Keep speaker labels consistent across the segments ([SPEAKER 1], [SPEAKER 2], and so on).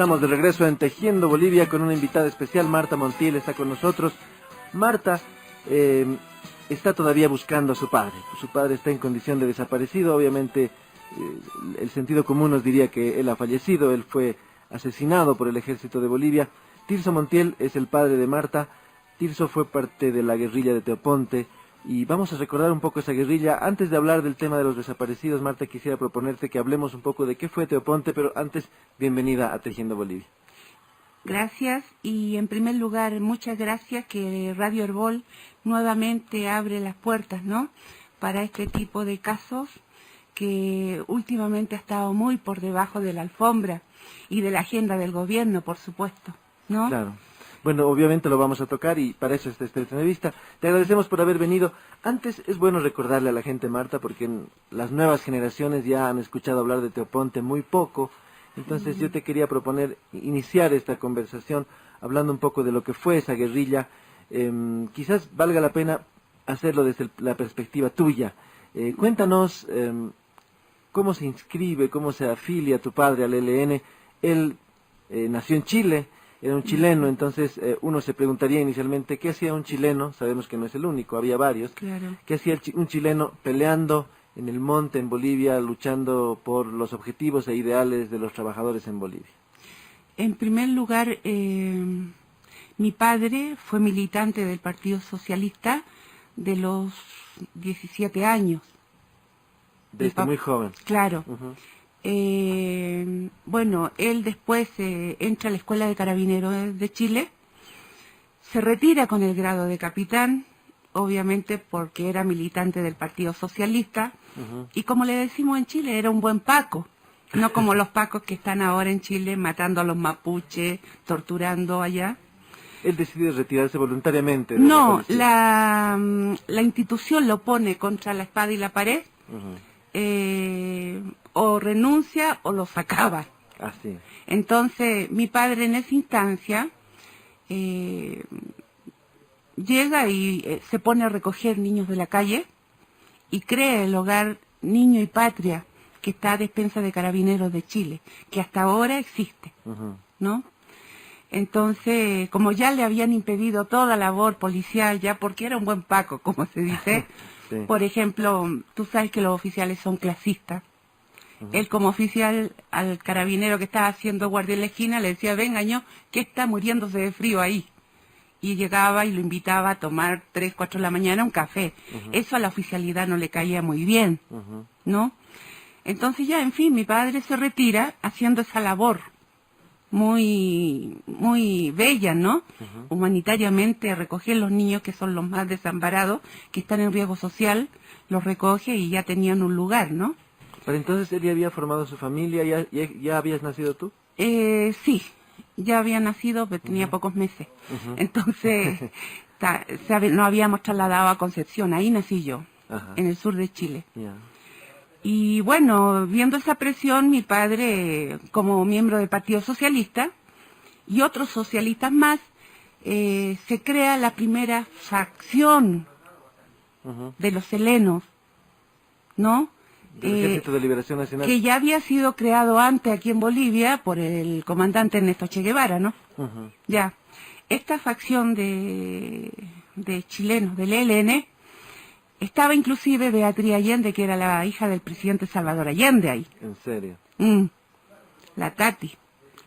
[SPEAKER 1] Estamos de regreso en Tejiendo Bolivia con una invitada especial. Marta Montiel está con nosotros. Marta está todavía buscando a su padre. Su padre está en condición de desaparecido. Obviamente el sentido común nos diría que él ha fallecido. Él fue asesinado por el ejército de Bolivia. Tirso Montiel es el padre de Marta. Tirso fue parte de la guerrilla de Teoponte. Y vamos a recordar un poco esa guerrilla. Antes de hablar del tema de los desaparecidos, Marta, quisiera proponerte que hablemos un poco de qué fue Teoponte, pero antes, bienvenida a Tejiendo Bolivia.
[SPEAKER 2] Gracias, y en primer lugar, muchas gracias que Radio Herbol nuevamente abre las puertas, ¿no?, para este tipo de casos que últimamente ha estado muy por debajo de la alfombra y de la agenda del gobierno, por supuesto, ¿no?
[SPEAKER 1] Claro. Bueno, obviamente lo vamos a tocar y para eso está esta entrevista. Te agradecemos por haber venido. Antes es bueno recordarle a la gente, Marta, porque las nuevas generaciones ya han escuchado hablar de Teoponte muy poco. Entonces yo te quería proponer iniciar esta conversación hablando un poco de lo que fue esa guerrilla. Quizás valga la pena hacerlo desde la perspectiva tuya. Cuéntanos cómo se inscribe, cómo se afilia tu padre al ELN. Él nació en Chile. Era un chileno, entonces uno se preguntaría inicialmente, ¿qué hacía un chileno? Sabemos que no es el único, había varios.
[SPEAKER 2] Claro.
[SPEAKER 1] ¿Qué hacía un chileno peleando en el monte en Bolivia, luchando por los objetivos e ideales de los trabajadores en Bolivia?
[SPEAKER 2] En primer lugar, mi padre fue militante del Partido Socialista de los 17 años.
[SPEAKER 1] Desde muy joven.
[SPEAKER 2] Claro.
[SPEAKER 1] Uh-huh.
[SPEAKER 2] Bueno, él después entra a la Escuela de Carabineros de Chile, se retira con el grado de capitán, obviamente porque era militante del Partido Socialista, uh-huh. Y como le decimos en Chile, era un buen Paco, no como los Pacos que están ahora en Chile matando a los mapuches, torturando allá.
[SPEAKER 1] Él decide retirarse voluntariamente.
[SPEAKER 2] No, la institución lo pone contra la espada y la pared. Uh-huh. O renuncia o lo sacaba.
[SPEAKER 1] Así.
[SPEAKER 2] Entonces mi padre en esa instancia llega y se pone a recoger niños de la calle y crea el hogar Niño y Patria, que está a despensa de Carabineros de Chile, que hasta ahora existe, uh-huh. ¿No? Entonces, como ya le habían impedido toda labor policial, ya porque era un buen Paco, como se dice, sí. Por ejemplo, tú sabes que los oficiales son clasistas. Uh-huh. Él como oficial al carabinero que estaba haciendo guardia en la esquina le decía, venga, ño, que está muriéndose de frío ahí. Y llegaba y lo invitaba a tomar 3, 4 de la mañana un café. Uh-huh. Eso a la oficialidad no le caía muy bien, uh-huh. ¿No? Entonces ya, en fin, mi padre se retira haciendo esa labor muy bella, ¿no? Uh-huh. Humanitariamente recoger los niños que son los más desamparados, que están en riesgo social, los recoge y ya tenían un lugar, ¿no?
[SPEAKER 1] Pero entonces él ya había formado su familia, ¿ya habías nacido tú?
[SPEAKER 2] Sí, ya había nacido, pero tenía uh-huh. pocos meses. Uh-huh. Entonces, no habíamos trasladado a Concepción, ahí nací yo, uh-huh. En el sur de Chile. Yeah. Y bueno, viendo esa presión, mi padre, como miembro del Partido Socialista, y otros socialistas más, se crea la primera facción uh-huh. de los helenos, ¿no?
[SPEAKER 1] Del Ejército de Liberación Nacional.
[SPEAKER 2] Que ya había sido creado antes aquí en Bolivia por el comandante Ernesto Che Guevara, ¿no? Uh-huh. Ya. Esta facción de chilenos del ELN estaba inclusive Beatriz Allende, que era la hija del presidente Salvador Allende ahí.
[SPEAKER 1] ¿En serio?
[SPEAKER 2] La Tati.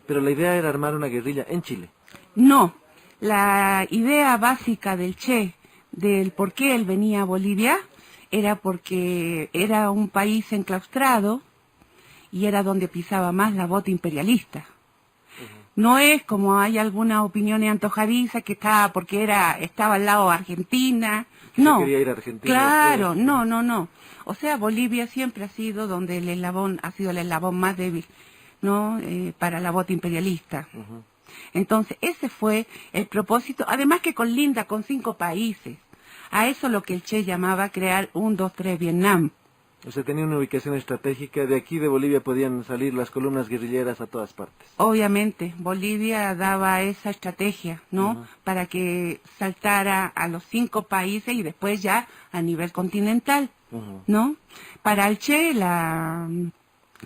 [SPEAKER 1] Pero la idea era armar una guerrilla en Chile.
[SPEAKER 2] No, la idea básica del Che, del por qué él venía a Bolivia, era porque era un país enclaustrado y era donde pisaba más la bota imperialista. Uh-huh. No es como hay algunas opiniones antojadizas que estaba al lado de Argentina. No,
[SPEAKER 1] quería ir a Argentina.
[SPEAKER 2] Claro, después. No. O sea, Bolivia siempre ha sido donde el eslabón más débil, ¿no? Para la bota imperialista. Uh-huh. Entonces, ese fue el propósito, además que colinda con 5 países. A eso lo que el Che llamaba crear 1, 2, 3 Vietnam.
[SPEAKER 1] O sea, tenía una ubicación estratégica. De aquí de Bolivia podían salir las columnas guerrilleras a todas partes.
[SPEAKER 2] Obviamente, Bolivia daba esa estrategia, ¿no? Uh-huh. Para que saltara a los 5 países y después ya a nivel continental, uh-huh. ¿No? Para el Che,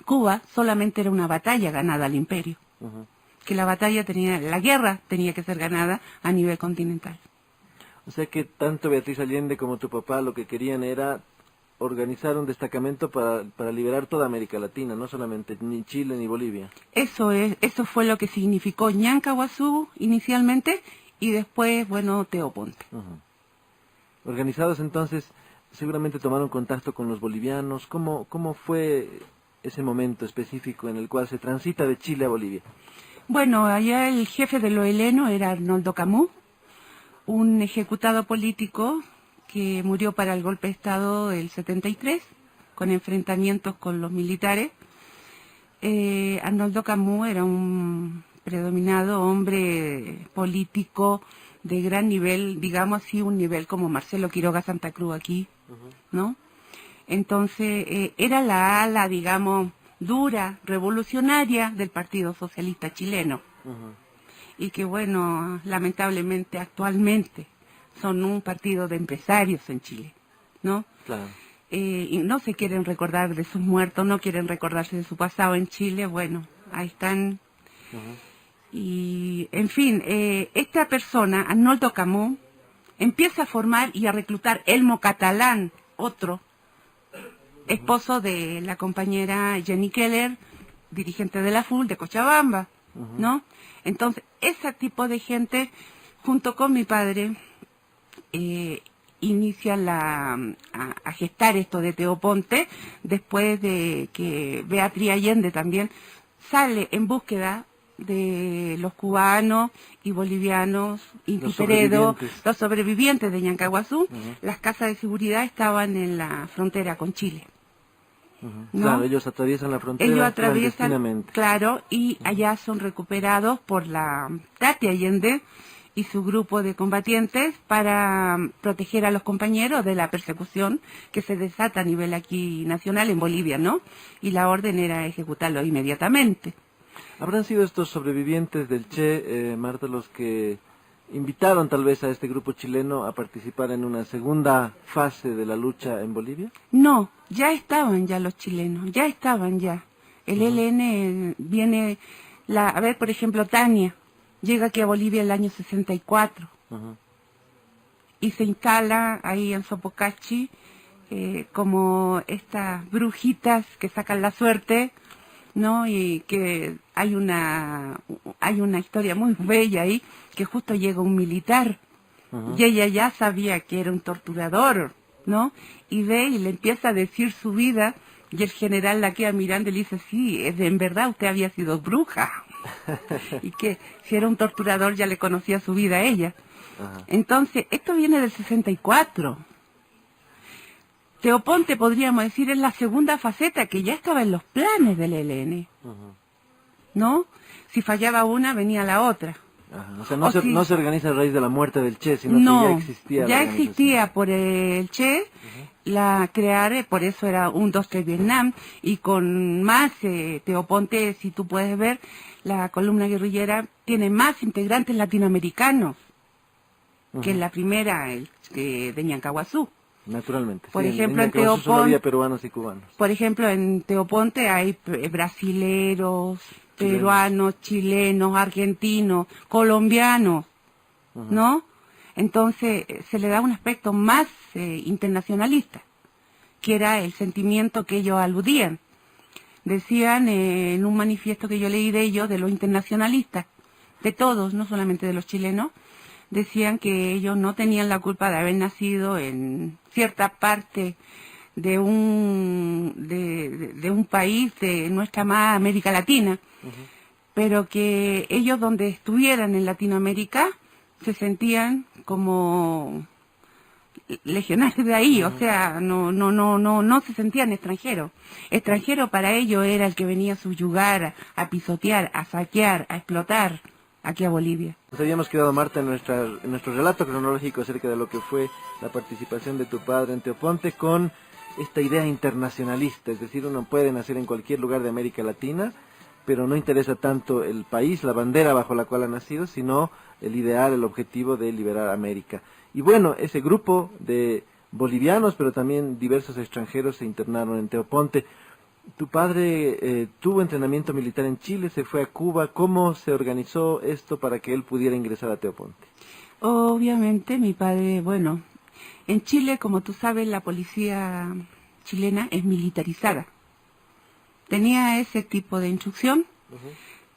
[SPEAKER 2] Cuba solamente era una batalla ganada al imperio. Uh-huh. que la guerra tenía que ser ganada a nivel continental.
[SPEAKER 1] O sea que tanto Beatriz Allende como tu papá lo que querían era organizar un destacamento para liberar toda América Latina, no solamente ni Chile ni Bolivia.
[SPEAKER 2] Eso fue lo que significó Ñancahuazú inicialmente y después, bueno, Teoponte.
[SPEAKER 1] Organizados entonces, seguramente tomaron contacto con los bolivianos. ¿Cómo fue ese momento específico en el cual se transita de Chile a Bolivia?
[SPEAKER 2] Bueno, allá el jefe de lo heleno era Arnoldo Camus, un ejecutado político que murió para el golpe de Estado del 73, con enfrentamientos con los militares. Arnoldo Camus era un predominado hombre político de gran nivel, digamos así, un nivel como Marcelo Quiroga Santa Cruz aquí, ¿no? Entonces, era la ala, digamos, dura, revolucionaria del Partido Socialista Chileno. Y que, bueno, lamentablemente, actualmente, son un partido de empresarios en Chile, ¿no?
[SPEAKER 1] Claro.
[SPEAKER 2] Y no se quieren recordar de sus muertos, no quieren recordarse de su pasado en Chile, bueno, ahí están. Y, en fin, esta persona, Arnoldo Camus, empieza a formar y a reclutar Elmo Catalán, otro esposo de la compañera Jenny Keller, dirigente de la FUL de Cochabamba, ¿no? Entonces, ese tipo de gente, junto con mi padre, inician a gestar esto de Teoponte, después de que Beatriz Allende también sale en búsqueda de los cubanos y bolivianos, Inti Peredo, los sobrevivientes de Ñancahuazú. Las casas de seguridad estaban en la frontera con Chile. ¿No?
[SPEAKER 1] Claro, ellos atraviesan la frontera clandestinamente.
[SPEAKER 2] Claro, y allá son recuperados por la Tati Allende y su grupo de combatientes para proteger a los compañeros de la persecución que se desata a nivel aquí nacional en Bolivia, ¿no? Y la orden era ejecutarlo inmediatamente.
[SPEAKER 1] ¿Habrán sido estos sobrevivientes del Che, Marta, los que invitaron tal vez a este grupo chileno a participar en una segunda fase de la lucha en Bolivia?
[SPEAKER 2] No, ya estaban ya los chilenos, ya estaban ya. El ELN viene, a ver, por ejemplo, Tania llega aquí a Bolivia el año 64 y se instala ahí en Sopocachi como estas brujitas que sacan la suerte, ¿no? Y que hay una historia muy bella ahí, que justo llega un militar y ella ya sabía que era un torturador, ¿no? Y ve y le empieza a decir su vida y el general la queda mirando y le dice, sí, en verdad usted había sido bruja. Y que si era un torturador ya le conocía su vida a ella. Entonces, esto viene del 64. Teoponte, podríamos decir, es la segunda faceta que ya estaba en los planes del ELN, ¿no? Si fallaba una, venía la otra.
[SPEAKER 1] O sea, no se organiza a raíz de la muerte del Che, sino que ya existía.
[SPEAKER 2] Ya existía por el Che, crear, por eso era un 2-3 Vietnam, y con más, Teoponte, si tú puedes ver, la columna guerrillera tiene más integrantes latinoamericanos que la primera, de Ñancahuazú.
[SPEAKER 1] Naturalmente.
[SPEAKER 2] Por
[SPEAKER 1] sí,
[SPEAKER 2] ejemplo, en
[SPEAKER 1] Teoponte solo había
[SPEAKER 2] Teoponte,
[SPEAKER 1] peruanos y cubanos.
[SPEAKER 2] por ejemplo, en Teoponte hay brasileros, peruanos, chilenos, argentinos, colombianos, ¿no? Entonces se le da un aspecto más internacionalista, que era el sentimiento que ellos aludían. Decían en un manifiesto que yo leí de ellos, de los internacionalistas, de todos, no solamente de los chilenos, decían que ellos no tenían la culpa de haber nacido en cierta parte de un país de nuestra amada América Latina, pero que ellos donde estuvieran en Latinoamérica se sentían como legionarios de ahí, o sea, no se sentían extranjeros. Extranjero para ellos era el que venía a subyugar, a pisotear, a saquear, a explotar aquí a Bolivia.
[SPEAKER 1] Nos habíamos quedado, Marta, en nuestro relato cronológico acerca de lo que fue la participación de tu padre en Teoponte con esta idea internacionalista, es decir, uno puede nacer en cualquier lugar de América Latina, pero no interesa tanto el país, la bandera bajo la cual ha nacido, sino el ideal, el objetivo de liberar América. Y bueno, ese grupo de bolivianos, pero también diversos extranjeros se internaron en Teoponte. Tu padre tuvo entrenamiento militar en Chile, se fue a Cuba. ¿Cómo se organizó esto para que él pudiera ingresar a Teoponte?
[SPEAKER 2] Obviamente mi padre, bueno, en Chile, como tú sabes, la policía chilena es militarizada. Tenía ese tipo de instrucción,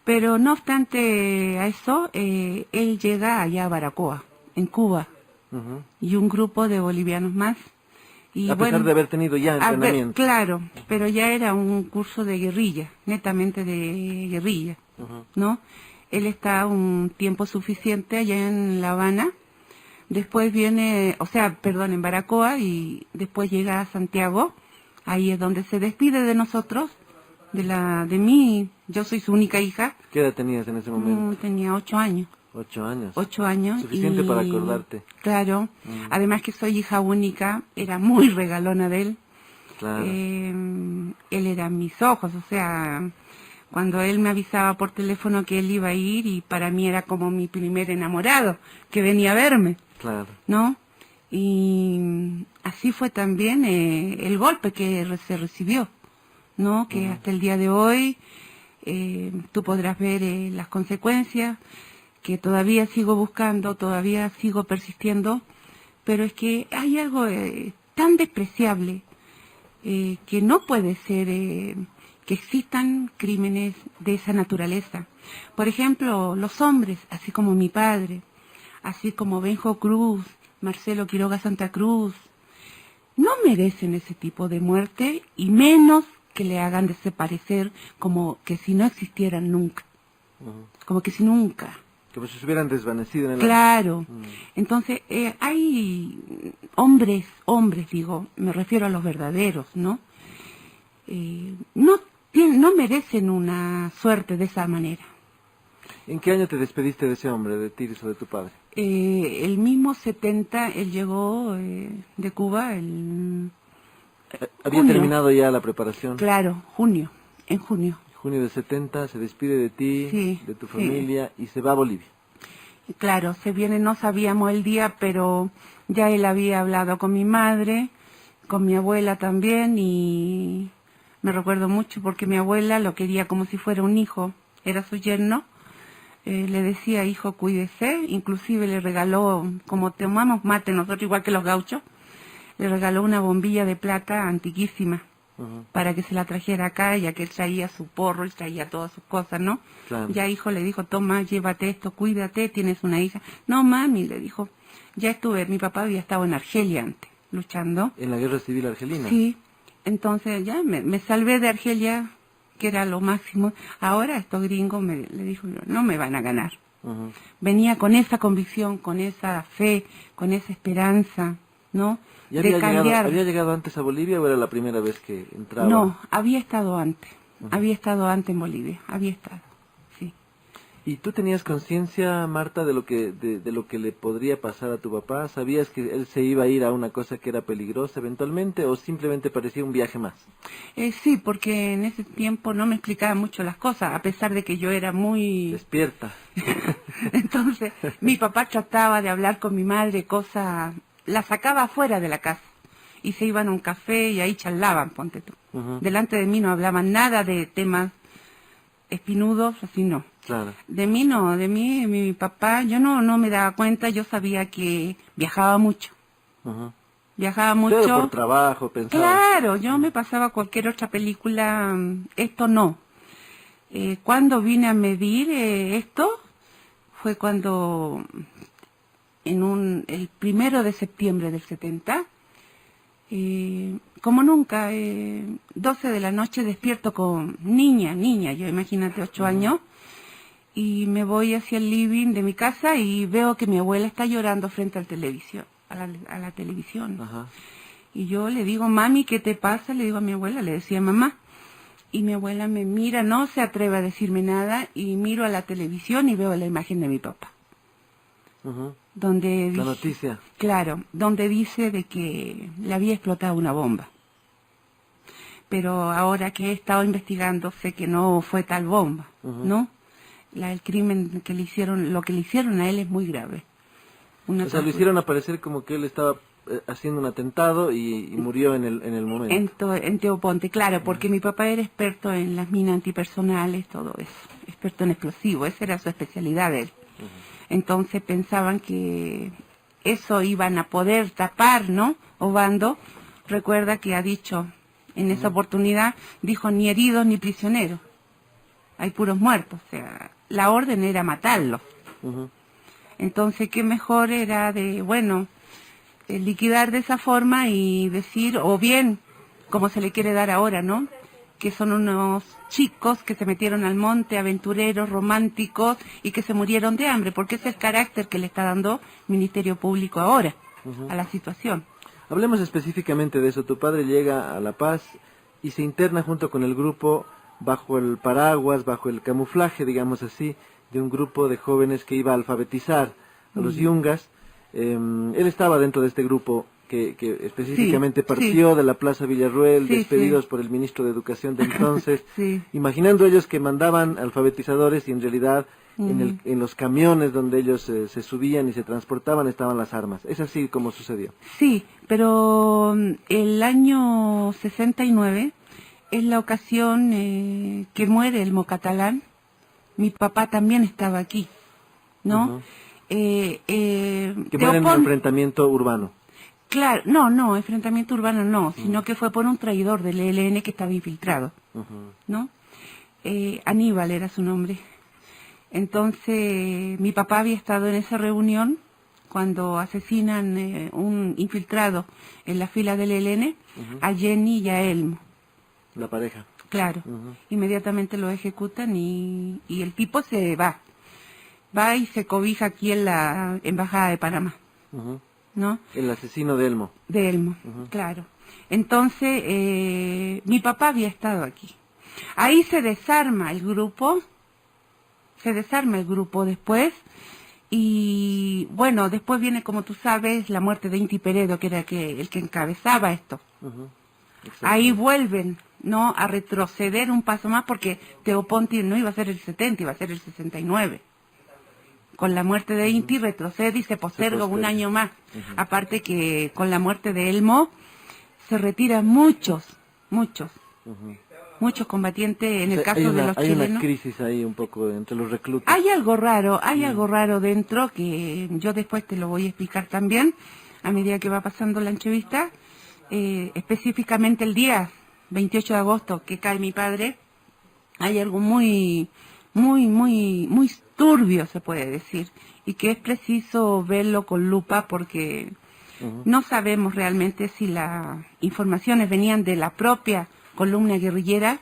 [SPEAKER 2] pero no obstante a eso, él llega allá a Baracoa, en Cuba,
[SPEAKER 1] Ujú.
[SPEAKER 2] y un grupo de bolivianos más. Y
[SPEAKER 1] A pesar
[SPEAKER 2] bueno,
[SPEAKER 1] de haber tenido ya entrenamiento.
[SPEAKER 2] claro, pero ya era un curso de guerrilla, netamente de guerrilla,
[SPEAKER 1] Ujú.
[SPEAKER 2] ¿no? Él está un tiempo suficiente allá en La Habana, después viene, o sea, perdón, en Baracoa, y después llega a Santiago, ahí es donde se despide de nosotros, de mí, yo soy su única hija.
[SPEAKER 1] ¿Qué edad tenías en ese momento?
[SPEAKER 2] Tenía 8 años.
[SPEAKER 1] 8 años.
[SPEAKER 2] 8 años.
[SPEAKER 1] Suficiente para acordarte.
[SPEAKER 2] Claro, además que soy hija única, era muy regalona de él.
[SPEAKER 1] Claro.
[SPEAKER 2] Él era mis ojos, o sea, cuando él me avisaba por teléfono que él iba a ir, y para mí era como mi primer enamorado, que venía a verme,
[SPEAKER 1] Claro.
[SPEAKER 2] ¿no? Y así fue también el golpe que se recibió, ¿no? Que hasta el día de hoy tú podrás ver las consecuencias, que todavía sigo buscando, todavía sigo persistiendo, pero es que hay algo tan despreciable que no puede ser que existan crímenes de esa naturaleza. Por ejemplo, los hombres, así como mi padre, así como Benjo Cruz, Marcelo Quiroga Santa Cruz, no merecen ese tipo de muerte, y menos que le hagan desaparecer como que si no existieran nunca,
[SPEAKER 1] Ujú.
[SPEAKER 2] como que si nunca.
[SPEAKER 1] Como si se hubieran desvanecido en el
[SPEAKER 2] Claro. Entonces, hay hombres, digo, me refiero a los verdaderos, ¿no? No merecen una suerte de esa manera.
[SPEAKER 1] ¿En qué año te despediste de ese hombre, de Tirso, de tu padre?
[SPEAKER 2] El mismo 70, él llegó de Cuba,
[SPEAKER 1] Había
[SPEAKER 2] junio.
[SPEAKER 1] terminado ya la preparación.
[SPEAKER 2] Claro, en junio.
[SPEAKER 1] Junio del 70 se despide de ti,
[SPEAKER 2] Sí,
[SPEAKER 1] de tu
[SPEAKER 2] sí.
[SPEAKER 1] familia, y se va a Bolivia.
[SPEAKER 2] Claro, se viene, no sabíamos el día, pero ya él había hablado con mi madre, con mi abuela también, y me recuerdo mucho porque mi abuela lo quería como si fuera un hijo, era su yerno. Le decía, hijo, cuídese, inclusive le regaló, como tomamos mate nosotros igual que los gauchos, le regaló una bombilla de plata antiquísima
[SPEAKER 1] Ujú.
[SPEAKER 2] para que se la trajera acá, ya que él traía su porro y traía todas sus cosas, ¿no?
[SPEAKER 1] Claro.
[SPEAKER 2] Ya hijo le dijo, toma, llévate esto, cuídate, tienes una hija. No, mami, le dijo, ya estuve, mi papá había estado en Argelia antes, luchando.
[SPEAKER 1] En la guerra civil argelina.
[SPEAKER 2] Sí, entonces ya me salvé de Argelia, que era lo máximo. Ahora estos gringos, le dijo, no me van a ganar.
[SPEAKER 1] Ujú.
[SPEAKER 2] Venía con esa convicción, con esa fe, con esa esperanza, ¿no?
[SPEAKER 1] ¿Y
[SPEAKER 2] De cambiar.
[SPEAKER 1] había llegado antes a Bolivia o era la primera vez que entraba?
[SPEAKER 2] No, había estado antes. Había estado antes en Bolivia, había estado, sí.
[SPEAKER 1] ¿Y tú tenías conciencia, Marta, de lo que de lo que le podría pasar a tu papá? ¿Sabías que él se iba a ir a una cosa que era peligrosa eventualmente o simplemente parecía un viaje más?
[SPEAKER 2] Sí, porque en ese tiempo no me explicaba mucho las cosas, a pesar de que yo era muy...
[SPEAKER 1] Despierta.
[SPEAKER 2] Entonces, mi papá trataba de hablar con mi madre, cosas... La sacaba afuera de la casa y se iban a un café y ahí charlaban, ponte tú.
[SPEAKER 1] Ujú.
[SPEAKER 2] Delante de mí no hablaban nada de temas espinudos, así no.
[SPEAKER 1] Claro.
[SPEAKER 2] De mí no, de mí, mi papá, yo no me daba cuenta, yo sabía que viajaba mucho.
[SPEAKER 1] Ujú.
[SPEAKER 2] Viajaba mucho.
[SPEAKER 1] Todo por trabajo, pensaba.
[SPEAKER 2] Claro, yo me pasaba cualquier otra película, esto no. Cuando vine a medir esto, fue cuando, el 1 de septiembre del 70, como nunca, 12 de la noche despierto con niña, yo imagínate 8 años, y me voy hacia el living de mi casa y veo que mi abuela está llorando frente al televisión, a la televisión.
[SPEAKER 1] Ajá.
[SPEAKER 2] Y yo le digo, mami, ¿qué te pasa? Le digo a mi abuela, le decía mamá. Y mi abuela me mira, no se atreve a decirme nada, y miro a la televisión y veo la imagen de mi papá.
[SPEAKER 1] Ujú.
[SPEAKER 2] Donde
[SPEAKER 1] La noticia.
[SPEAKER 2] Claro, donde dice de que le había explotado una bomba. Pero ahora que he estado investigando, sé que no fue tal bomba, ¿no? El crimen que le hicieron, lo que le hicieron a él es muy grave.
[SPEAKER 1] O sea, lo hicieron aparecer como que él estaba haciendo un atentado y murió en el momento.
[SPEAKER 2] En Teoponte, claro, porque mi papá era experto en las minas antipersonales, todo eso, experto en explosivos, esa era su especialidad de él. Entonces pensaban que eso iban a poder tapar, ¿no? Obando, recuerda que ha dicho, en esa oportunidad, dijo ni heridos ni prisioneros, hay puros muertos, o sea, la orden era matarlos. Entonces, qué mejor era de, bueno, liquidar de esa forma y decir, o bien, como se le quiere dar ahora, ¿no? Que son unos chicos que se metieron al monte, aventureros, románticos, y que se murieron de hambre, porque es el carácter que le está dando el Ministerio Público ahora a la situación.
[SPEAKER 1] Hablemos específicamente de eso. Tu padre llega a La Paz y se interna junto con el grupo bajo el paraguas, bajo el camuflaje, digamos así, de un grupo de jóvenes que iba a alfabetizar a los yungas. Él estaba dentro de este grupo que específicamente partió de la Plaza Villarruel, despedidos por el ministro de Educación de entonces, imaginando ellos que mandaban alfabetizadores y en realidad en los camiones donde ellos se subían y se transportaban estaban las armas. ¿Es así como sucedió?
[SPEAKER 2] Sí, pero el año 69 es la ocasión que muere el Mocatalán. Mi papá también estaba aquí, ¿no?
[SPEAKER 1] Que muere en un enfrentamiento urbano.
[SPEAKER 2] Claro, no, enfrentamiento urbano no, sino que fue por un traidor del ELN que estaba infiltrado, ¿no? Aníbal era su nombre. Entonces, mi papá había estado en esa reunión cuando asesinan un infiltrado en la fila del ELN, a Jenny y a Elmo.
[SPEAKER 1] La pareja.
[SPEAKER 2] Claro, inmediatamente lo ejecutan y el tipo se va y se cobija aquí en la Embajada de Panamá, ¿no?
[SPEAKER 1] El asesino de Elmo.
[SPEAKER 2] De Elmo, claro. Entonces, mi papá había estado aquí. Ahí se desarma el grupo después, y bueno, después viene, como tú sabes, la muerte de Inti Peredo, que era el que encabezaba esto. Ahí vuelven, ¿no?, a retroceder un paso más, porque Teoponte no iba a ser el 70, iba a ser el 69. Con la muerte de Inti retrocede y se posterga un año más. Aparte que con la muerte de Elmo se retiran muchos combatientes en el caso de los chilenos.
[SPEAKER 1] Hay una crisis ahí un poco entre los reclutas.
[SPEAKER 2] Hay algo raro dentro que yo después te lo voy a explicar también a medida que va pasando la entrevista. Específicamente el día 28 de agosto que cae mi padre, hay algo muy turbio, se puede decir, y que es preciso verlo con lupa porque no sabemos realmente si las informaciones venían de la propia columna guerrillera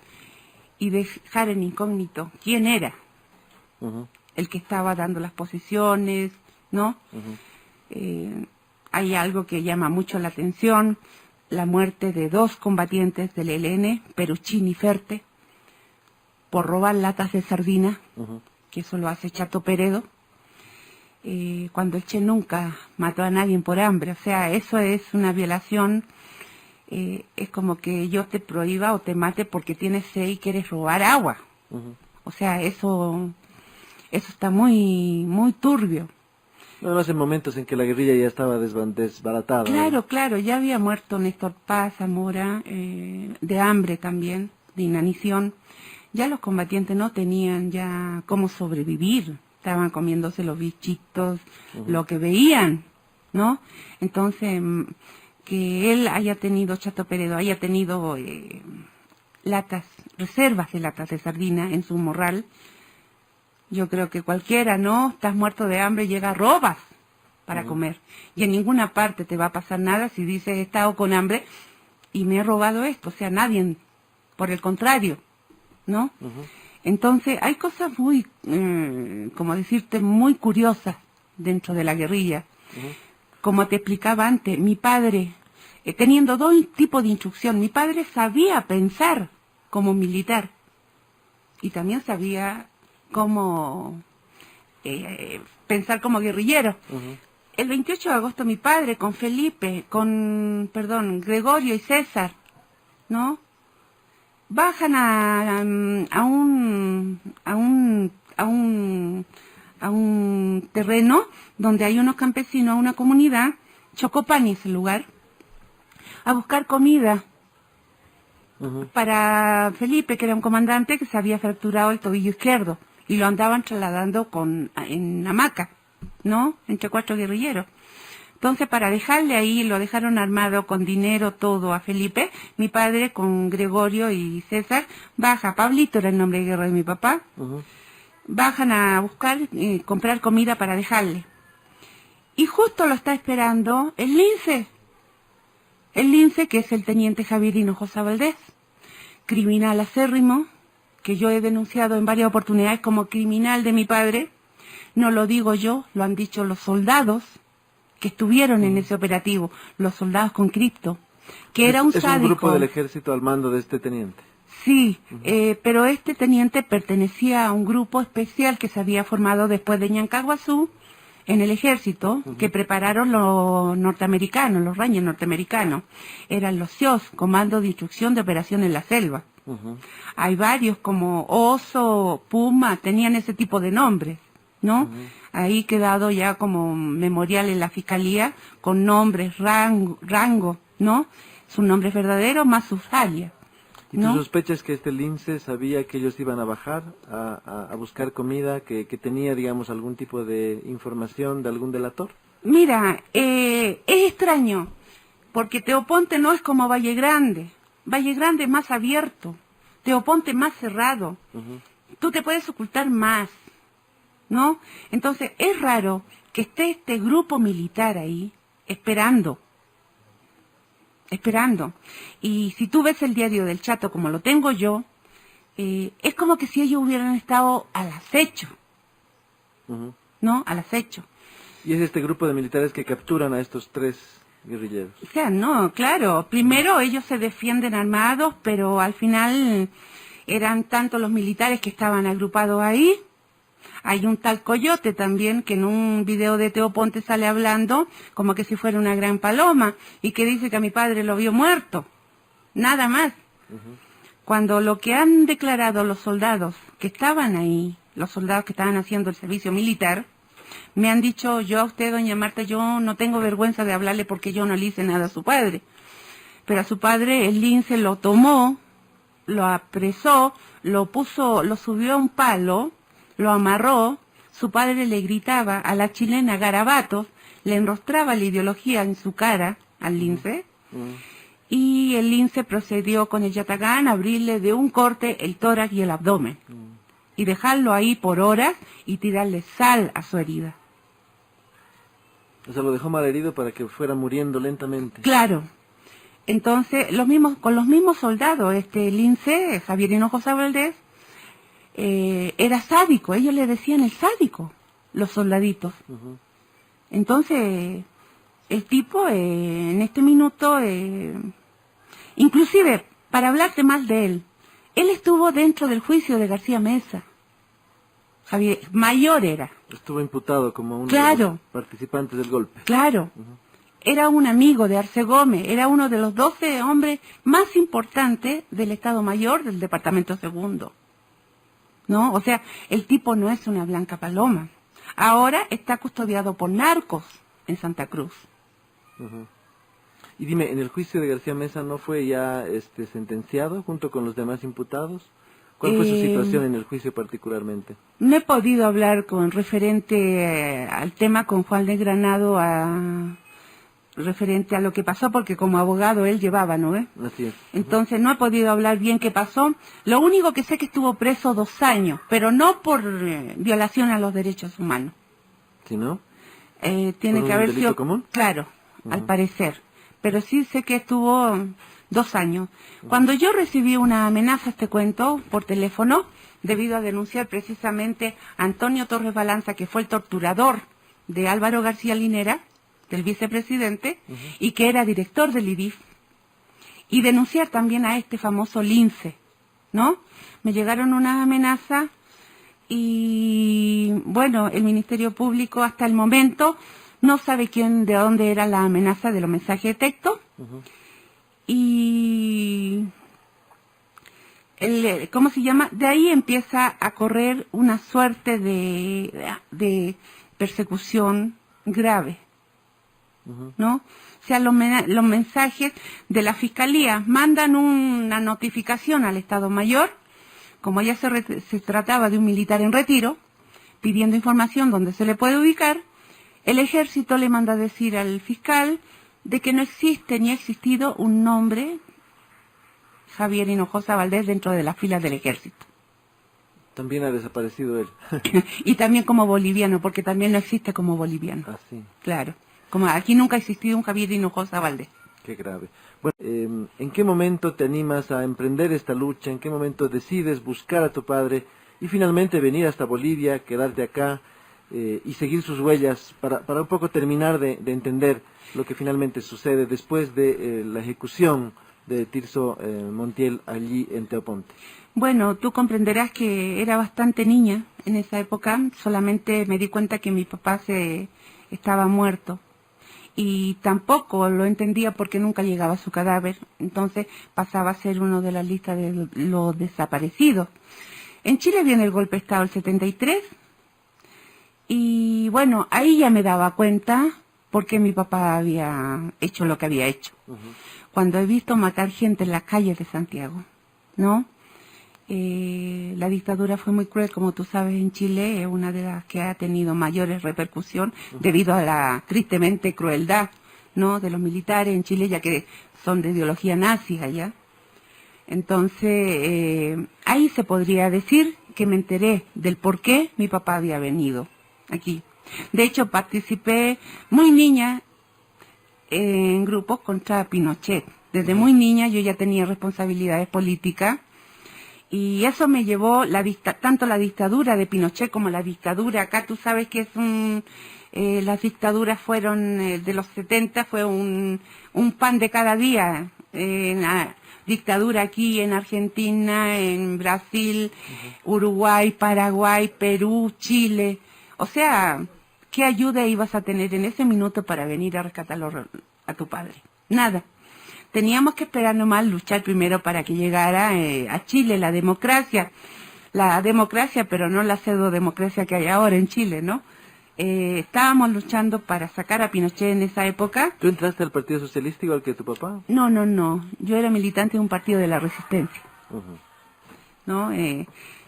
[SPEAKER 2] y dejar en incógnito quién era el que estaba dando las posiciones, ¿no? Hay algo que llama mucho la atención, la muerte de 2 combatientes del ELN, Peruchín y Ferte, por robar latas de sardina, que eso lo hace Chato Peredo, cuando el Che nunca mató a nadie por hambre. O sea, eso es una violación, es como que yo te prohíba o te mate porque tienes sed y quieres robar agua. O sea, eso está muy turbio.
[SPEAKER 1] No, en momentos en que la guerrilla ya estaba desbaratada.
[SPEAKER 2] Claro, ya había muerto Néstor Paz, Zamora, de hambre también, de inanición. Ya los combatientes no tenían ya cómo sobrevivir, estaban comiéndose los bichitos, lo que veían, ¿no? Entonces, que él haya tenido, Chato Peredo, haya tenido reservas de latas de sardina en su morral, yo creo que cualquiera, ¿no? Estás muerto de hambre, llega, robas para comer. Y en ninguna parte te va a pasar nada si dices, he estado con hambre y me he robado esto. O sea, nadie, por el contrario, ¿no? Entonces, hay cosas muy, como decirte, muy curiosas dentro de la guerrilla. Como te explicaba antes, mi padre, teniendo 2 tipos de instrucción, mi padre sabía pensar como militar y también sabía cómo pensar como guerrillero. El 28 de agosto mi padre con Gregorio y César, ¿no?, bajan a un terreno donde hay unos campesinos, una comunidad Chocopani es el lugar, a buscar comida para Felipe, que era un comandante que se había fracturado el tobillo izquierdo y lo andaban trasladando en hamaca, ¿no? Entre 4 guerrilleros. Entonces, para dejarle ahí, lo dejaron armado con dinero todo a Felipe. Mi padre, con Gregorio y César, baja. Pablito era el nombre de guerra de mi papá. Bajan a buscar, comprar comida para dejarle. Y justo lo está esperando el Lince. El Lince, que es el teniente Javier Hinojosa Valdés, criminal acérrimo, que yo he denunciado en varias oportunidades como criminal de mi padre. No lo digo yo, lo han dicho los soldados que estuvieron en ese operativo, los soldados con cripto, que era un sádico.
[SPEAKER 1] Es un grupo del ejército al mando de este teniente.
[SPEAKER 2] Sí, pero este teniente pertenecía a un grupo especial que se había formado después de Ñancahuazú en el ejército, que prepararon los norteamericanos, los Rangers norteamericanos. Eran los CIOS, Comando de Instrucción de Operación en la Selva. Hay varios como Oso, Puma, tenían ese tipo de nombres, ¿no? Ahí quedado ya como memorial en la fiscalía con nombres, rango, ¿no? Sus nombres verdaderos más sus alias.
[SPEAKER 1] ¿Y tú sospechas que este Lince sabía que ellos iban a bajar a buscar comida, que tenía, digamos, algún tipo de información de algún delator?
[SPEAKER 2] Mira, es extraño, porque Teoponte no es como Valle Grande. Valle Grande es más abierto, Teoponte más cerrado. Tú te puedes ocultar más, ¿no? Entonces, es raro que esté este grupo militar ahí, esperando. Y si tú ves el diario del Chato como lo tengo yo, es como que si ellos hubieran estado al acecho, ¿no? Al acecho.
[SPEAKER 1] Y es este grupo de militares que capturan a estos 3 guerrilleros.
[SPEAKER 2] O sea, no, claro, primero ellos se defienden armados, pero al final eran tantos los militares que estaban agrupados ahí. Hay un tal Coyote también que en un video de Teoponte sale hablando como que si fuera una gran paloma y que dice que a mi padre lo vio muerto. Nada más. Cuando lo que han declarado los soldados que estaban ahí, los soldados que estaban haciendo el servicio militar, me han dicho, yo a usted, doña Marta, yo no tengo vergüenza de hablarle porque yo no le hice nada a su padre. Pero a su padre el Lince lo tomó, lo apresó, lo subió a un palo, lo amarró, su padre le gritaba a la chilena garabatos, le enrostraba la ideología en su cara al Lince, y el Lince procedió con el yatagán a abrirle de un corte el tórax y el abdomen, y dejarlo ahí por horas y tirarle sal a su herida.
[SPEAKER 1] O sea, lo dejó malherido para que fuera muriendo lentamente.
[SPEAKER 2] Claro. Entonces, con los mismos soldados, este Lince, Javier Hinojosa Valdés, era sádico, ellos le decían el sádico, los soldaditos. Entonces, el tipo en este minuto, inclusive, para hablarte más de él estuvo dentro del juicio de García Mesa. Javier, mayor era.
[SPEAKER 1] Estuvo imputado como uno
[SPEAKER 2] de
[SPEAKER 1] los participantes del golpe.
[SPEAKER 2] Claro. Era un amigo de Arce Gómez, era uno de los 12 hombres más importantes del Estado Mayor del Departamento Segundo. ¿No? O sea, el tipo no es una blanca paloma. Ahora está custodiado por narcos en Santa Cruz.
[SPEAKER 1] Y dime, ¿en el juicio de García Mesa no fue ya sentenciado junto con los demás imputados? ¿Cuál fue su situación en el juicio particularmente?
[SPEAKER 2] No he podido hablar con referente al tema con Juan de Granado referente a lo que pasó, porque como abogado él llevaba, ¿no?
[SPEAKER 1] Así es.
[SPEAKER 2] Entonces no he podido hablar bien qué pasó. Lo único que sé es que estuvo preso 2 años, pero no por violación a los derechos humanos.
[SPEAKER 1] ¿Sí, no?
[SPEAKER 2] Tiene que haber sido
[SPEAKER 1] común.
[SPEAKER 2] Claro, al parecer. Pero sí sé que estuvo 2 años. Cuando yo recibí una amenaza, este cuento, por teléfono, debido a denunciar precisamente a Antonio Torres Balanza, que fue el torturador de Álvaro García Linera, del vicepresidente, y que era director del IDIF, y denunciar también a este famoso Lince, ¿no? Me llegaron unas amenazas y, bueno, el Ministerio Público hasta el momento no sabe de dónde era la amenaza de los mensajes de texto, y ¿cómo se llama? De ahí empieza a correr una suerte de persecución grave. ¿no? O sea, los mensajes de la Fiscalía mandan una notificación al Estado Mayor, como ya se trataba de un militar en retiro, pidiendo información donde se le puede ubicar, el Ejército le manda a decir al fiscal de que no existe ni ha existido un nombre Javier Hinojosa Valdés dentro de las filas del Ejército.
[SPEAKER 1] También ha desaparecido él.
[SPEAKER 2] Y también como boliviano, porque también no existe como boliviano.
[SPEAKER 1] Ah, sí.
[SPEAKER 2] Claro. Como aquí nunca ha existido un Javier Hinojosa Valdés.
[SPEAKER 1] Qué grave. Bueno, ¿en qué momento te animas a emprender esta lucha? ¿En qué momento decides buscar a tu padre y finalmente venir hasta Bolivia, quedarte acá y seguir sus huellas para un poco terminar de entender lo que finalmente sucede después de la ejecución de Tirso Montiel allí en Teoponte?
[SPEAKER 2] Bueno, tú comprenderás que era bastante niña en esa época, solamente me di cuenta que mi papá estaba muerto y tampoco lo entendía porque nunca llegaba su cadáver, entonces pasaba a ser uno de las listas de los desaparecidos. En Chile viene el golpe de Estado el 73 y bueno, ahí ya me daba cuenta por qué mi papá había hecho lo que había hecho. Cuando he visto matar gente en las calles de Santiago, ¿no? La dictadura fue muy cruel, como tú sabes, en Chile, es una de las que ha tenido mayores repercusión debido a la tristemente crueldad, ¿no?, de los militares en Chile, ya que son de ideología nazi allá. Entonces, ahí se podría decir que me enteré del por qué mi papá había venido aquí. De hecho, participé muy niña en grupos contra Pinochet. Desde muy niña yo ya tenía responsabilidades políticas. Y eso me llevó, tanto la dictadura de Pinochet como la dictadura, acá tú sabes que las dictaduras fueron, de los 70 fue un pan de cada día, la dictadura aquí en Argentina, en Brasil, Uruguay, Paraguay, Perú, Chile. O sea, ¿qué ayuda ibas a tener en ese minuto para venir a rescatarlo a tu padre? Nada. Teníamos que esperar nomás luchar primero para que llegara a Chile la democracia, pero no la pseudodemocracia que hay ahora en Chile, ¿no? Estábamos luchando para sacar a Pinochet en esa época.
[SPEAKER 1] ¿Tú entraste al Partido Socialista igual que tu papá?
[SPEAKER 2] No, yo era militante de un partido de la Resistencia, ¿no?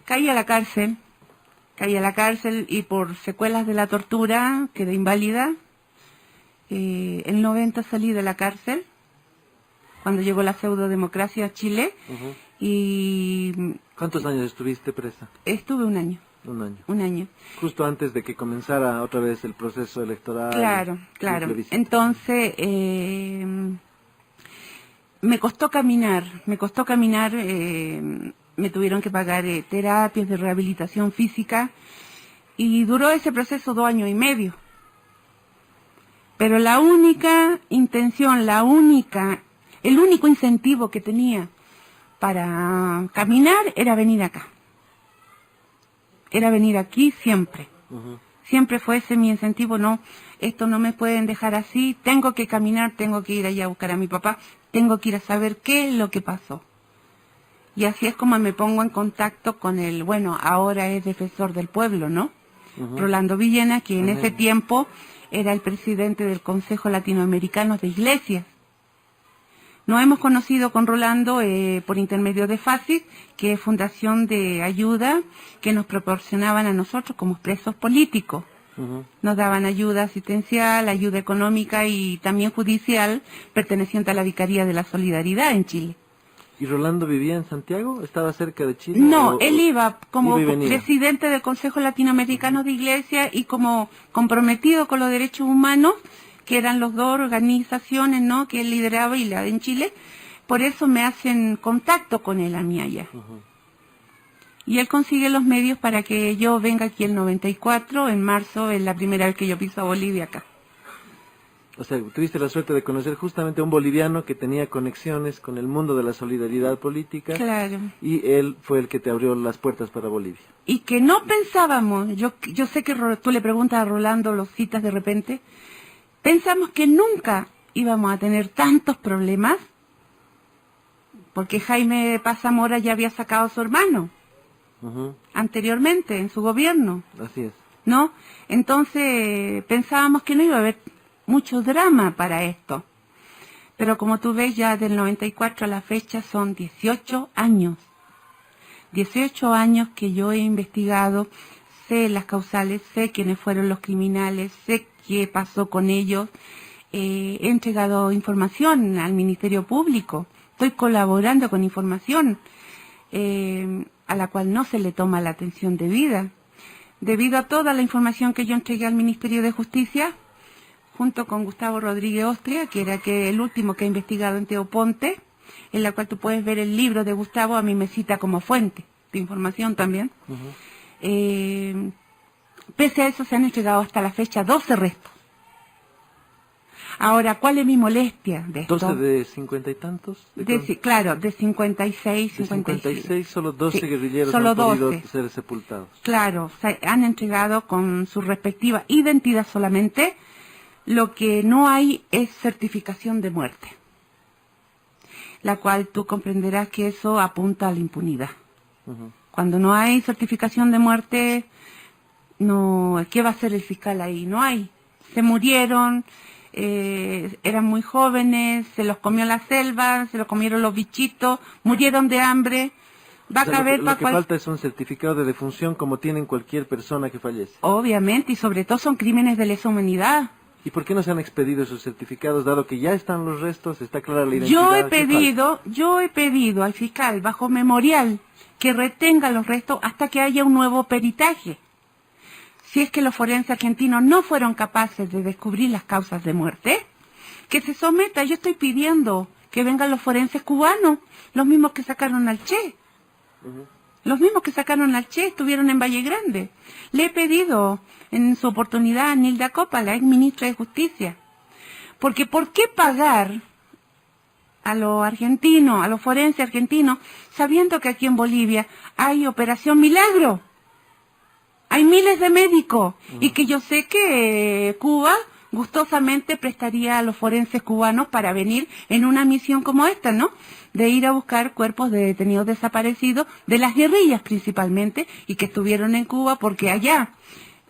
[SPEAKER 2] Caí a la cárcel y por secuelas de la tortura quedé inválida. El 90 salí de la cárcel, cuando llegó la pseudodemocracia a Chile, y...
[SPEAKER 1] ¿Cuántos años estuviste presa?
[SPEAKER 2] Estuve un año.
[SPEAKER 1] Un año. Justo antes de que comenzara otra vez el proceso electoral.
[SPEAKER 2] Claro. Entonces, me costó caminar, me tuvieron que pagar terapias de rehabilitación física, y duró ese proceso 2 años y medio. Pero la única intención, el único incentivo que tenía para caminar era venir acá. Era venir aquí siempre. Siempre fue ese mi incentivo, no, esto no me pueden dejar así, tengo que caminar, tengo que ir allá a buscar a mi papá, tengo que ir a saber qué es lo que pasó. Y así es como me pongo en contacto con ahora es defensor del pueblo, ¿no? Rolando Villena, que en ese tiempo era el presidente del Consejo Latinoamericano de Iglesias. Nos hemos conocido con Rolando por intermedio de FACIS, que es Fundación de Ayuda, que nos proporcionaban a nosotros como presos políticos. Nos daban ayuda asistencial, ayuda económica y también judicial, perteneciente a la Vicaría de la Solidaridad en Chile.
[SPEAKER 1] ¿Y Rolando vivía en Santiago? ¿Estaba cerca de Chile?
[SPEAKER 2] No, él iba como presidente del Consejo Latinoamericano de Iglesias y como comprometido con los derechos humanos, que eran las 2 organizaciones, ¿no?, que él lideraba y la de en Chile. Por eso me hacen contacto con él a mí allá. Y él consigue los medios para que yo venga aquí el 94, en marzo, es la primera vez que yo piso a Bolivia acá.
[SPEAKER 1] O sea, tuviste la suerte de conocer justamente a un boliviano que tenía conexiones con el mundo de la solidaridad política.
[SPEAKER 2] Claro.
[SPEAKER 1] Y él fue el que te abrió las puertas para Bolivia.
[SPEAKER 2] Y que no pensábamos, yo sé que tú le preguntas a Rolando, los citas de repente, pensamos que nunca íbamos a tener tantos problemas, porque Jaime Paz Zamora ya había sacado a su hermano anteriormente en su gobierno.
[SPEAKER 1] Así es.
[SPEAKER 2] ¿No? Entonces pensábamos que no iba a haber mucho drama para esto. Pero como tú ves, ya del 94 a la fecha son 18 años. 18 años que yo he investigado, sé las causales, sé quiénes fueron los criminales, sé qué pasó con ellos. He entregado información al Ministerio Público, estoy colaborando con información a la cual no se le toma la atención debida. Debido a toda la información que yo entregué al Ministerio de Justicia, junto con Gustavo Rodríguez Ostria, que era el último que ha investigado en Teoponte, en la cual tú puedes ver el libro de Gustavo, a mí me cita como fuente de información también. Pese a eso se han entregado hasta la fecha 12 restos. Ahora, ¿cuál es mi molestia de esto?
[SPEAKER 1] 12 de 50 y tantos.
[SPEAKER 2] Claro, de 56,
[SPEAKER 1] 56, solo 12
[SPEAKER 2] sí,
[SPEAKER 1] guerrilleros
[SPEAKER 2] solo
[SPEAKER 1] han podido
[SPEAKER 2] 12.
[SPEAKER 1] ser sepultados.
[SPEAKER 2] Claro, se han entregado con su respectiva identidad solamente. Lo que no hay es certificación de muerte, la cual tú comprenderás que eso apunta a la impunidad. Cuando no hay certificación de muerte, no, ¿qué va a hacer el fiscal ahí? No hay. Se murieron, eran muy jóvenes, se los comió la selva, se los comieron los bichitos, murieron de hambre. Va a caber
[SPEAKER 1] lo que falta es un certificado de defunción como tienen cualquier persona que fallece.
[SPEAKER 2] Obviamente, y sobre todo son crímenes de lesa humanidad.
[SPEAKER 1] ¿Y por qué no se han expedido esos certificados, dado que ya están los restos, está clara la identidad?
[SPEAKER 2] Yo he pedido al fiscal bajo memorial que retenga los restos hasta que haya un nuevo peritaje. Si es que los forenses argentinos no fueron capaces de descubrir las causas de muerte, que se someta. Yo estoy pidiendo que vengan los forenses cubanos, los mismos que sacaron al Che. Los mismos que sacaron al Che estuvieron en Valle Grande. Le he pedido en su oportunidad a Nilda Copa, la ex ministra de Justicia. Porque ¿por qué pagar a los argentinos, a los forenses argentinos, sabiendo que aquí en Bolivia hay Operación Milagro? Hay miles de médicos y que yo sé que Cuba gustosamente prestaría a los forenses cubanos para venir en una misión como esta, ¿no? De ir a buscar cuerpos de detenidos desaparecidos, de las guerrillas principalmente, y que estuvieron en Cuba porque allá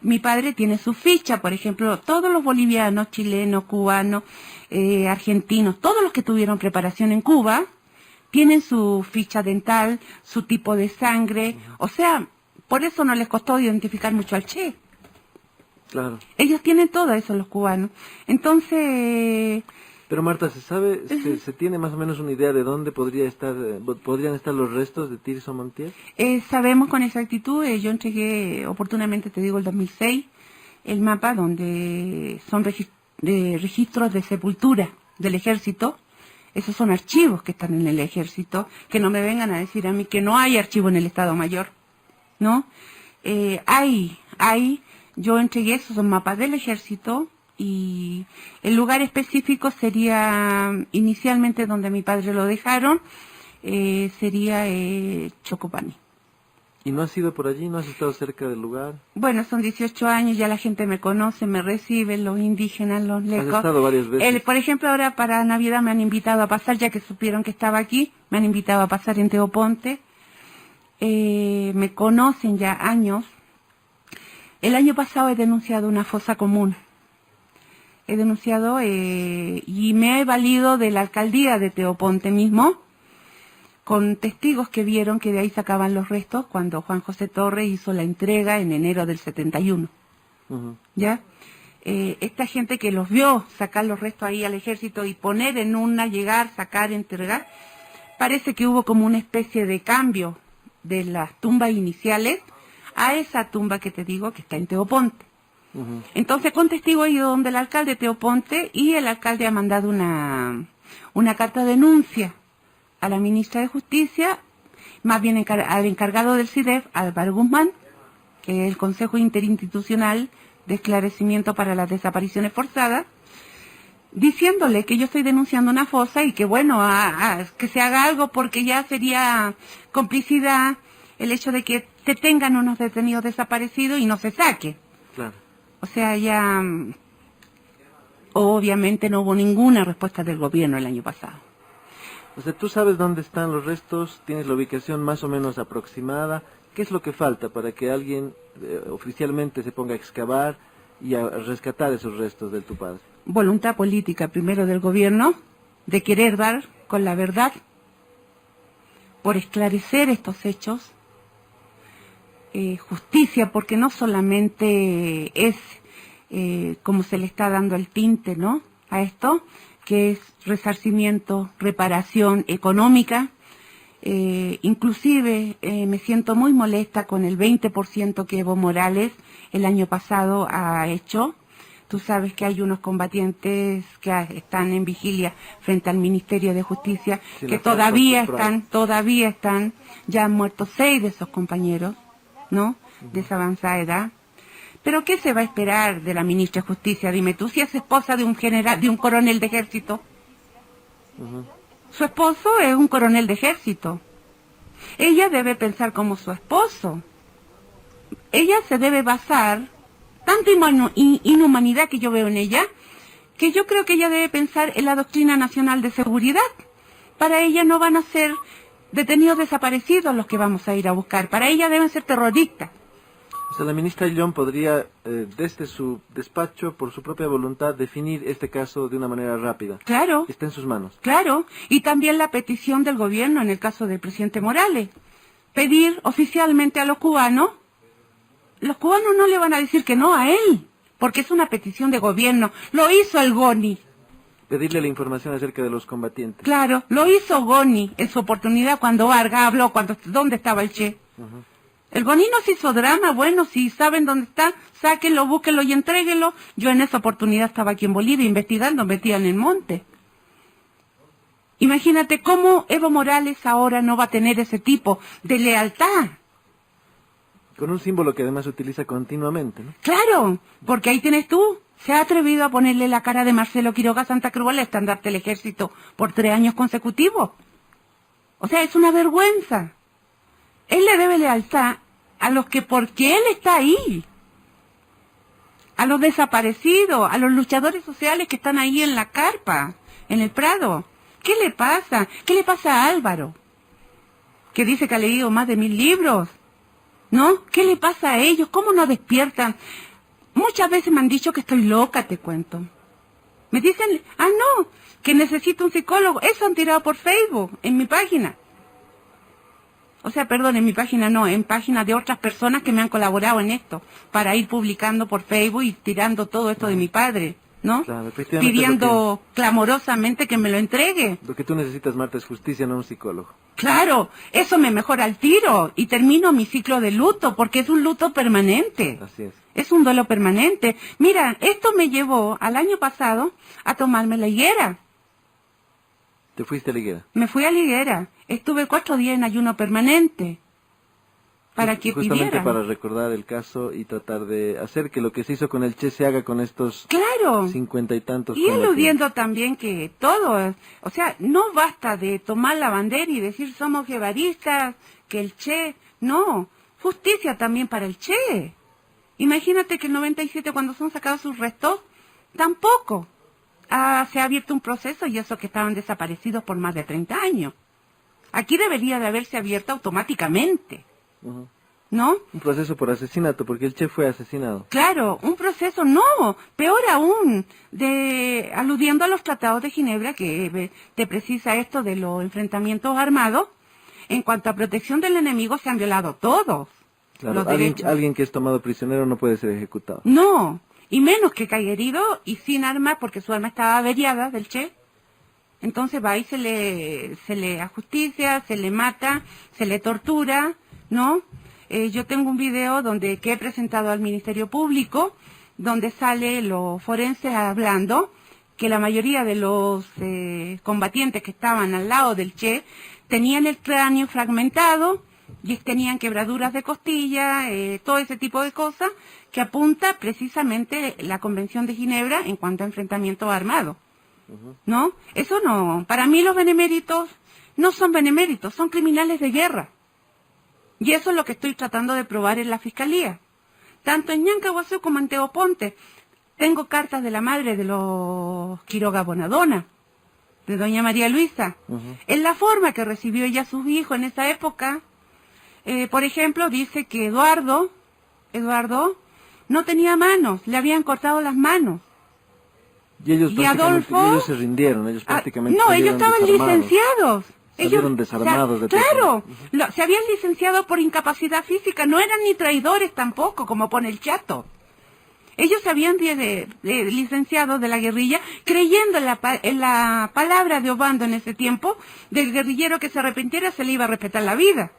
[SPEAKER 2] mi padre tiene su ficha, por ejemplo, todos los bolivianos, chilenos, cubanos, argentinos, todos los que tuvieron preparación en Cuba, tienen su ficha dental, su tipo de sangre, o sea, por eso no les costó identificar mucho al Che.
[SPEAKER 1] Claro.
[SPEAKER 2] Ellos tienen todo eso, los cubanos. Entonces...
[SPEAKER 1] Pero Marta, ¿se sabe, se tiene más o menos una idea de dónde podrían estar los restos de Tirso Montiel?
[SPEAKER 2] Sabemos con exactitud, yo entregué oportunamente, te digo, el 2006, el mapa donde son registros de sepultura del ejército. Esos son archivos que están en el ejército, que no me vengan a decir a mí que no hay archivo en el Estado Mayor, ¿no? Yo entregué esos son mapas del ejército y el lugar específico sería inicialmente donde mi padre lo dejaron, sería Chocopani.
[SPEAKER 1] ¿Y no has ido por allí? ¿No has estado cerca del lugar?
[SPEAKER 2] Bueno, son 18 años, ya la gente me conoce, me recibe, los indígenas, los lecos.
[SPEAKER 1] Has estado varias veces.
[SPEAKER 2] Por ejemplo, ahora para Navidad me han invitado a pasar, ya que supieron que estaba aquí, me han invitado a pasar en Teoponte. Me conocen ya años. El año pasado he denunciado una fosa común. He denunciado y me he valido de la alcaldía de Teoponte mismo, con testigos que vieron que de ahí sacaban los restos cuando Juan José Torres hizo la entrega en enero del 71. ¿Ya? Esta gente que los vio sacar los restos ahí al ejército y poner en una, llegar, sacar, entregar, parece que hubo como una especie de cambio de las tumbas iniciales a esa tumba que te digo que está en Teoponte. Entonces con testigo he ido donde el alcalde de Teoponte y el alcalde ha mandado una carta de denuncia a la ministra de Justicia, más bien al encargado del CIDEF, Álvaro Guzmán, que es el Consejo Interinstitucional de Esclarecimiento para las Desapariciones Forzadas, diciéndole que yo estoy denunciando una fosa y que bueno, que se haga algo porque ya sería complicidad el hecho de que se tengan unos detenidos desaparecidos y no se saque.
[SPEAKER 1] Claro.
[SPEAKER 2] O sea, ya obviamente no hubo ninguna respuesta del gobierno el año pasado.
[SPEAKER 1] O sea, tú sabes dónde están los restos, tienes la ubicación más o menos aproximada. ¿Qué es lo que falta para que alguien oficialmente se ponga a excavar y a rescatar esos restos de tu padre?
[SPEAKER 2] voluntad política primero del gobierno de querer dar con la verdad por esclarecer estos hechos, justicia, porque no solamente es como se le está dando el tinte, ¿no?, a esto, que es resarcimiento, reparación económica. Inclusive me siento muy molesta con el 20% que Evo Morales el año pasado ha hecho. Tú sabes que hay unos combatientes que están en vigilia frente al Ministerio de Justicia,
[SPEAKER 1] Sí,
[SPEAKER 2] que
[SPEAKER 1] la
[SPEAKER 2] todavía
[SPEAKER 1] Fuerza
[SPEAKER 2] están, ya han muerto 6 de esos compañeros, ¿no?, de esa avanzada edad. Pero ¿qué se va a esperar de la ministra de Justicia? Dime tú, si es esposa de un general, de un coronel de ejército. Su esposo es un coronel de ejército. Ella debe pensar como su esposo. Ella se debe basar, tanta inhumanidad que yo veo en ella, que yo creo que ella debe pensar en la doctrina nacional de seguridad. Para ella no van a ser detenidos desaparecidos los que vamos a ir a buscar. Para ella deben ser terroristas.
[SPEAKER 1] O sea, la ministra Ayllón podría, desde su despacho, por su propia voluntad, definir este caso de una manera rápida.
[SPEAKER 2] Claro.
[SPEAKER 1] Está en sus manos.
[SPEAKER 2] Claro, y también la petición del gobierno en el caso del presidente Morales. Pedir oficialmente a los cubanos no le van a decir que no a él, porque es una petición de gobierno. Lo hizo el Goni.
[SPEAKER 1] Pedirle la información acerca de los combatientes.
[SPEAKER 2] Claro, lo hizo Goni en su oportunidad cuando Vargas habló, ¿dónde estaba el Che? El Goni no se hizo drama. Bueno, si saben dónde está, sáquenlo, búsquenlo y entréguenlo. Yo en esa oportunidad estaba aquí en Bolivia investigando, metida en el monte. Imagínate cómo Evo Morales ahora no va a tener ese tipo de lealtad.
[SPEAKER 1] Con un símbolo que además utiliza continuamente, ¿no?
[SPEAKER 2] Claro, porque ahí tienes tú. Se ha atrevido a ponerle la cara de Marcelo Quiroga a Santa Cruz al estandarte del ejército por 3 años consecutivos. O sea, es una vergüenza. Él le debe lealtad a los que, porque él está ahí, a los desaparecidos, a los luchadores sociales que están ahí en la carpa, en el Prado. ¿Qué le pasa? ¿Qué le pasa a Álvaro? Que dice que ha leído más de 1000 libros. ¿No? ¿Qué le pasa a ellos? ¿Cómo no despiertan? Muchas veces me han dicho que estoy loca, te cuento. Me dicen, no, que necesito un psicólogo. Eso han tirado por Facebook, en mi página. O sea, perdón, en mi página no, en páginas de otras personas que me han colaborado en esto, para ir publicando por Facebook y tirando todo esto de mi padre, ¿no?
[SPEAKER 1] Claro, efectivamente.
[SPEAKER 2] Pidiendo clamorosamente que me lo entregue.
[SPEAKER 1] Lo que tú necesitas, Marta, es justicia, no un psicólogo.
[SPEAKER 2] Claro, eso me mejora el tiro y termino mi ciclo de luto, porque es un luto permanente.
[SPEAKER 1] Así es.
[SPEAKER 2] Es un duelo permanente. Mira, esto me llevó al año pasado a tomarme la higuera.
[SPEAKER 1] ¿Te fuiste a la higuera?
[SPEAKER 2] Me fui a la higuera. Estuve 4 días en ayuno permanente. Para que
[SPEAKER 1] Justamente
[SPEAKER 2] pidieran.
[SPEAKER 1] para recordar el caso y tratar de hacer que lo que se hizo con el Che se haga con estos
[SPEAKER 2] Claro.
[SPEAKER 1] 50 y tantos.
[SPEAKER 2] Y eludiendo también que todo, o sea, no basta de tomar la bandera y decir somos guevaristas, que el Che, no, justicia también para el Che. Imagínate que el 97 cuando son sacados sus restos, tampoco se ha abierto un proceso y eso que estaban desaparecidos por más de 30 años. Aquí debería de haberse abierto automáticamente. ¿No?
[SPEAKER 1] Un proceso por asesinato, porque el Che fue asesinado.
[SPEAKER 2] Claro, un proceso, no, peor aún, aludiendo a los tratados de Ginebra, que te precisa esto de los enfrentamientos armados, en cuanto a protección del enemigo se han violado todos
[SPEAKER 1] Claro,
[SPEAKER 2] los derechos.
[SPEAKER 1] alguien que es tomado prisionero no puede ser ejecutado.
[SPEAKER 2] No, y menos que caiga herido y sin arma, porque su arma estaba averiada del Che. Entonces va y se le ajusticia, se le mata, se le tortura, ¿no? Yo tengo un video que he presentado al Ministerio Público, donde sale los forenses hablando que la mayoría de los combatientes que estaban al lado del Che tenían el cráneo fragmentado y tenían quebraduras de costilla, todo ese tipo de cosas que apunta precisamente la Convención de Ginebra en cuanto a enfrentamientos armados. ¿No? Eso no. Para mí los beneméritos no son beneméritos, son criminales de guerra. Y eso es lo que estoy tratando de probar en la Fiscalía. Tanto en Ñancahuazú como en Teoponte. Tengo cartas de la madre de los Quiroga Bonadona, de doña María Luisa. En la forma que recibió ella a sus hijos en esa época, por ejemplo, dice que Eduardo no tenía manos, le habían cortado las manos.
[SPEAKER 1] Y ellos
[SPEAKER 2] Y
[SPEAKER 1] prácticamente,
[SPEAKER 2] Adolfo-
[SPEAKER 1] ellos se rindieron, ellos prácticamente
[SPEAKER 2] no, ellos
[SPEAKER 1] salieron
[SPEAKER 2] estaban
[SPEAKER 1] desarmados.
[SPEAKER 2] licenciados.
[SPEAKER 1] Salieron desarmados de todo.
[SPEAKER 2] Claro, se habían licenciado por incapacidad física, no eran ni traidores tampoco, como pone el Chato. Ellos se habían licenciado de la guerrilla creyendo en la palabra de Obando en ese tiempo, del guerrillero que se arrepintiera se le iba a respetar la vida.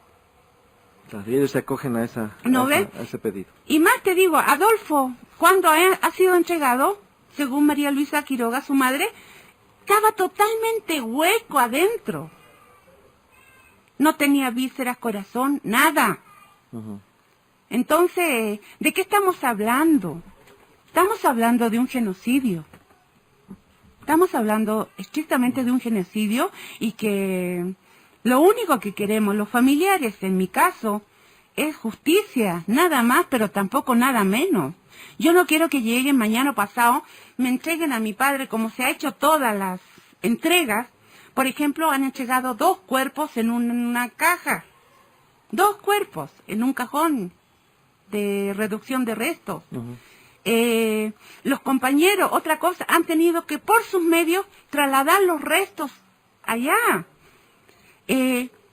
[SPEAKER 1] Claro, y ellos se acogen a,
[SPEAKER 2] ¿No ves?
[SPEAKER 1] a ese pedido.
[SPEAKER 2] Y más te digo, Adolfo, cuando ha sido entregado, según María Luisa Quiroga, su madre, estaba totalmente hueco adentro. No tenía vísceras, corazón, nada.
[SPEAKER 1] Ujú.
[SPEAKER 2] Entonces, ¿de qué estamos hablando? Estamos hablando de un genocidio. Estamos hablando estrictamente de un genocidio y que lo único que queremos los familiares, en mi caso, es justicia, nada más, pero tampoco nada menos. Yo no quiero que lleguen mañana o pasado, me entreguen a mi padre como se ha hecho todas las entregas. Por ejemplo, han entregado 2 cuerpos en una caja. 2 cuerpos en un cajón de reducción de restos.
[SPEAKER 1] Ujú.
[SPEAKER 2] Los compañeros, otra cosa, han tenido que por sus medios trasladar los restos allá.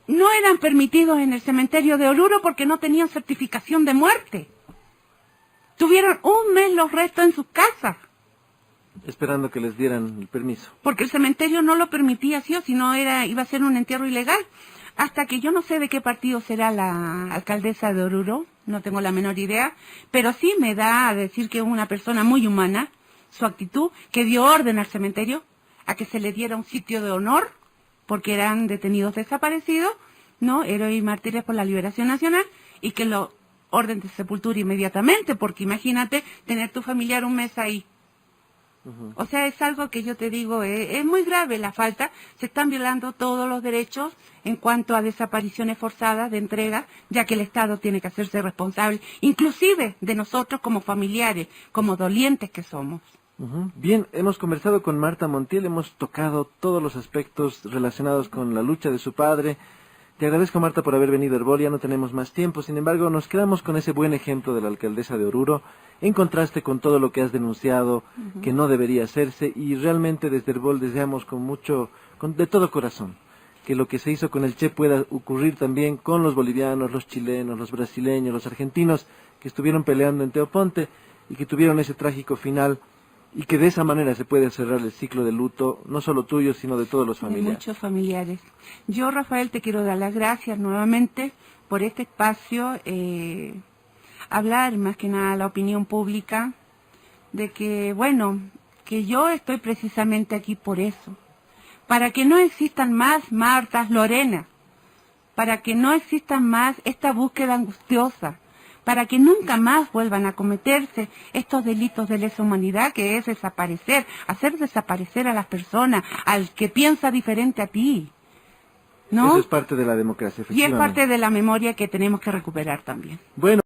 [SPEAKER 2] No eran permitidos en el cementerio de Oruro porque no tenían certificación de muerte. Tuvieron 1 mes los restos en sus casas,
[SPEAKER 1] Esperando que les dieran el permiso.
[SPEAKER 2] porque el cementerio no lo permitía, sí o si no iba a ser un entierro ilegal. Hasta que yo no sé de qué partido será la alcaldesa de Oruro, no tengo la menor idea, pero sí me da a decir que es una persona muy humana, su actitud, que dio orden al cementerio a que se le diera un sitio de honor, porque eran detenidos desaparecidos, ¿no? Héroes y mártires por la liberación nacional, y que lo orden de sepultura inmediatamente, porque imagínate tener tu familiar 1 mes ahí. O sea, es algo que yo te digo, es muy grave la falta, se están violando todos los derechos en cuanto a desapariciones forzadas de entrega, ya que el Estado tiene que hacerse responsable, inclusive de nosotros como familiares, como dolientes que somos.
[SPEAKER 1] Ujú. Bien, hemos conversado con Marta Montiel, hemos tocado todos los aspectos relacionados con la lucha de su padre. Te agradezco, Marta, por haber venido a Herbol, ya no tenemos más tiempo, sin embargo, nos quedamos con ese buen ejemplo de la alcaldesa de Oruro, en contraste con todo lo que has denunciado, que no debería hacerse, y realmente desde Herbol deseamos de todo corazón, que lo que se hizo con el Che pueda ocurrir también con los bolivianos, los chilenos, los brasileños, los argentinos, que estuvieron peleando en Teoponte, y que tuvieron ese trágico final, y que de esa manera se puede cerrar el ciclo de luto, no solo tuyo, sino de todos los
[SPEAKER 2] De
[SPEAKER 1] familiares.
[SPEAKER 2] muchos familiares. Yo, Rafael, te quiero dar las gracias nuevamente por este espacio, hablar más que nada a la opinión pública, de que, bueno, que yo estoy precisamente aquí por eso, para que no existan más Martas, Lorena, para que no existan más esta búsqueda angustiosa, para que nunca más vuelvan a cometerse estos delitos de lesa humanidad, que es desaparecer, hacer desaparecer a las personas, al que piensa diferente a ti, ¿no?
[SPEAKER 1] Eso es parte de la democracia,
[SPEAKER 2] Y es
[SPEAKER 1] efectivamente.
[SPEAKER 2] parte de la memoria que tenemos que recuperar también.
[SPEAKER 1] Bueno.